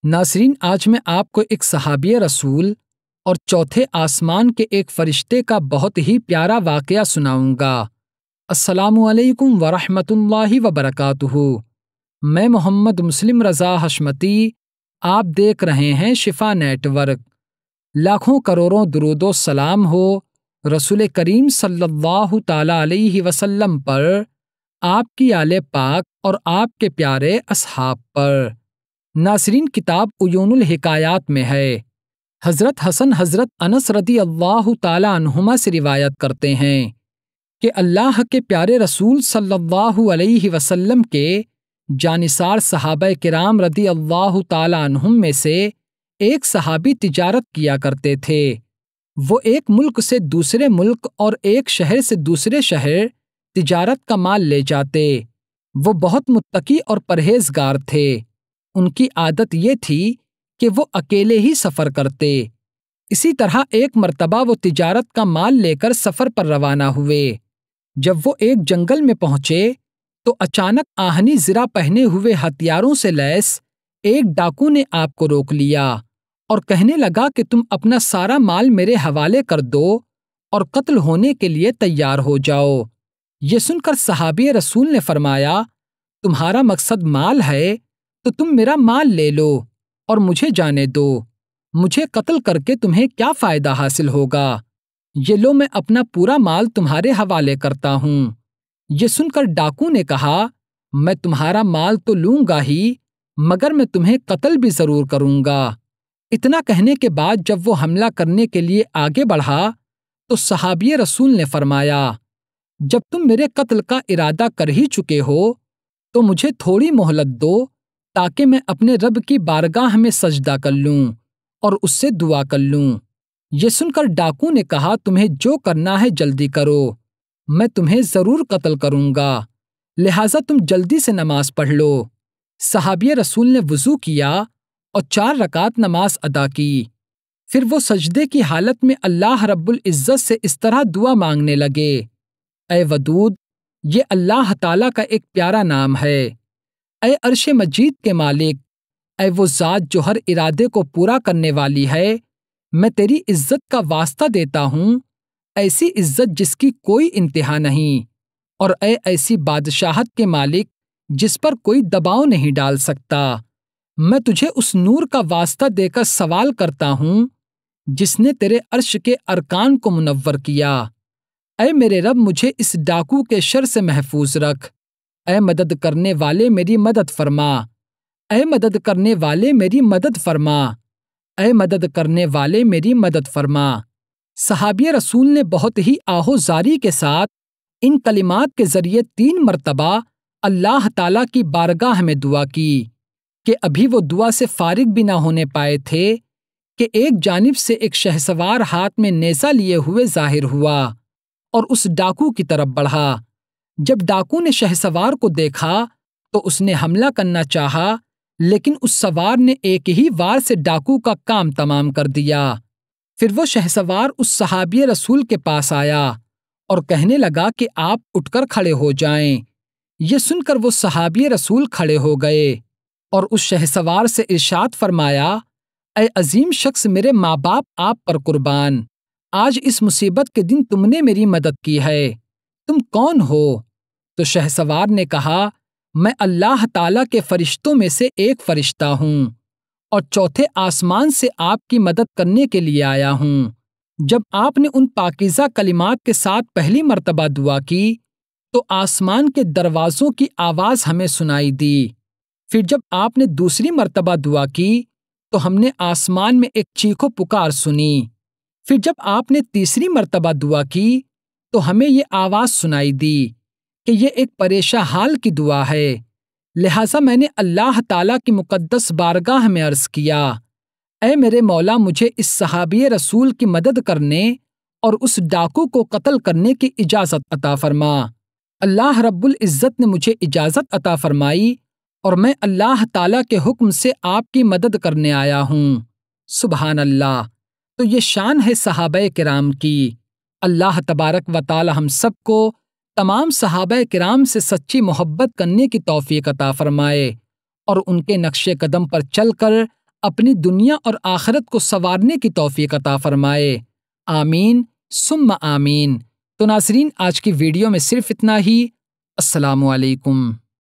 ناظرین، آج میں آپ کو ایک صحابی رسول اور چوتھے آسمان کے ایک فرشتے کا بہت ہی پیارا واقعہ سناؤں گا۔ السلام علیکم ورحمۃ اللہ وبرکاتہ۔ میں محمد مسلم رضا حشمتی، آپ دیکھ رہے ہیں شفا نیٹ ورک۔ لاکھوں کروڑوں درود و سلام ہو رسول کریم صلی اللہ تعالی علیہ وسلم پر، آپ کی آل پاک اور آپ کے پیارے اصحاب پر۔ ناظرین، کتاب عیون الحکایات میں ہے، حضرت حسن حضرت انس رضی اللہ تعالی عنہما سے روایت کرتے ہیں کہ اللہ کے پیارے رسول صلی اللہ علیہ وسلم کے جانثار صحابہ کرام رضی اللہ تعالی عنہم میں سے ایک صحابی تجارت کیا کرتے تھے۔ وہ ایک ملک سے دوسرے ملک اور ایک شہر سے دوسرے شہر تجارت کا مال لے جاتے۔ وہ بہت متقی اور پرہیزگار تھے۔ ان کی عادت یہ تھی کہ وہ اکیلے ہی سفر کرتے۔ اسی طرح ایک مرتبہ وہ تجارت کا مال لے کر سفر پر روانہ ہوئے۔ جب وہ ایک جنگل میں پہنچے تو اچانک آہنی زرہ پہنے ہوئے ہتھیاروں سے لیس ایک ڈاکو نے آپ کو روک لیا اور کہنے لگا کہ تم اپنا سارا مال میرے حوالے کر دو اور قتل ہونے کے لیے تیار ہو جاؤ۔ یہ سن کر صحابی رسول نے فرمایا، تمہارا مقصد مال ہے تو تم میرا مال لے لو اور مجھے جانے دو۔ مجھے قتل کر کے تمہیں کیا فائدہ حاصل ہوگا؟ یہ لو، میں اپنا پورا مال تمہارے حوالے کرتا ہوں۔ یہ سن کر ڈاکو نے کہا، میں تمہارا مال تو لوں گا ہی، مگر میں تمہیں قتل بھی ضرور کروں گا۔ اتنا کہنے کے بعد جب وہ حملہ کرنے کے لیے آگے بڑھا تو صحابی رسول نے فرمایا، جب تم میرے قتل کا ارادہ کر ہی چکے ہو تو مجھے تھوڑی مہلت دو تاکہ میں اپنے رب کی بارگاہ میں سجدہ کر لوں اور اس سے دعا کر لوں۔ یہ سن کر ڈاکو نے کہا، تمہیں جو کرنا ہے جلدی کرو، میں تمہیں ضرور قتل کروں گا، لہٰذا تم جلدی سے نماز پڑھ لو۔ صحابی رسول نے وضو کیا اور 4 رکعت نماز ادا کی۔ پھر وہ سجدے کی حالت میں اللہ رب العزت سے اس طرح دعا مانگنے لگے، اے ودود، یہ اللہ تعالیٰ کا ایک پیارا نام ہے۔ اے عرش مجید کے مالک، اے وہ ذات جو ہر ارادے کو پورا کرنے والی ہے، میں تیری عزت کا واسطہ دیتا ہوں، ایسی عزت جس کی کوئی انتہا نہیں، اور اے ایسی بادشاہت کے مالک جس پر کوئی دباؤ نہیں ڈال سکتا، میں تجھے اس نور کا واسطہ دے کر سوال کرتا ہوں جس نے تیرے عرش کے ارکان کو منور کیا۔ اے میرے رب، مجھے اس ڈاکو کے شر سے محفوظ رکھ۔ اے مدد کرنے والے میری مدد فرما، اے مدد کرنے والے میری مدد فرما، اے مدد کرنے والے میری مدد فرما۔ صحابی رسول نے بہت ہی آہوزاری کے ساتھ ان کلمات کے ذریعے 3 مرتبہ اللہ تعالیٰ کی بارگاہ میں دعا کی کہ ابھی وہ دعا سے فارغ بھی نہ ہونے پائے تھے کہ ایک جانب سے ایک شہسوار ہاتھ میں نیزہ لیے ہوئے ظاہر ہوا اور اس ڈاکو کی طرف بڑھا۔ جب ڈاکو نے شہسوار کو دیکھا تو اس نے حملہ کرنا چاہا، لیکن اس سوار نے ایک ہی وار سے ڈاکو کا کام تمام کر دیا۔ پھر وہ شہسوار اس صحابی رسول کے پاس آیا اور کہنے لگا کہ آپ اٹھ کر کھڑے ہو جائیں۔ یہ سن کر وہ صحابی رسول کھڑے ہو گئے اور اس شہسوار سے ارشاد فرمایا، اے عظیم شخص، میرے ماں باپ آپ پر قربان، آج اس مصیبت کے دن تم نے میری مدد کی ہے، تم کون ہو؟ تو شہسوار نے کہا، میں اللہ تعالیٰ کے فرشتوں میں سے ایک فرشتہ ہوں اور چوتھے آسمان سے آپ کی مدد کرنے کے لیے آیا ہوں۔ جب آپ نے ان پاکیزہ کلمات کے ساتھ پہلی مرتبہ دعا کی تو آسمان کے دروازوں کی آواز ہمیں سنائی دی۔ پھر جب آپ نے دوسری مرتبہ دعا کی تو ہم نے آسمان میں ایک چیخ و پکار سنی۔ پھر جب آپ نے تیسری مرتبہ دعا کی تو ہمیں یہ آواز سنائی دی کہ یہ ایک پریشان حال کی دعا ہے، لہٰذا میں نے اللہ تعالیٰ کی مقدس بارگاہ میں عرض کیا، اے میرے مولا، مجھے اس صحابی رسول کی مدد کرنے اور اس ڈاکو کو قتل کرنے کی اجازت عطا فرما۔ اللہ رب العزت نے مجھے اجازت عطا فرمائی اور میں اللہ تعالیٰ کے حکم سے آپ کی مدد کرنے آیا ہوں۔ سبحان اللہ۔ تو یہ شان ہے صحابہ کرام کی۔ اللہ تبارک و تعالی ہم سب کو تمام صحابہ کرام سے سچی محبت کرنے کی توفیق عطا فرمائے اور ان کے نقش قدم پر چل کر اپنی دنیا اور آخرت کو سنوارنے کی توفیق عطا فرمائے۔ آمین ثم آمین۔ تو ناظرین، آج کی ویڈیو میں صرف اتنا ہی۔ السلام علیکم۔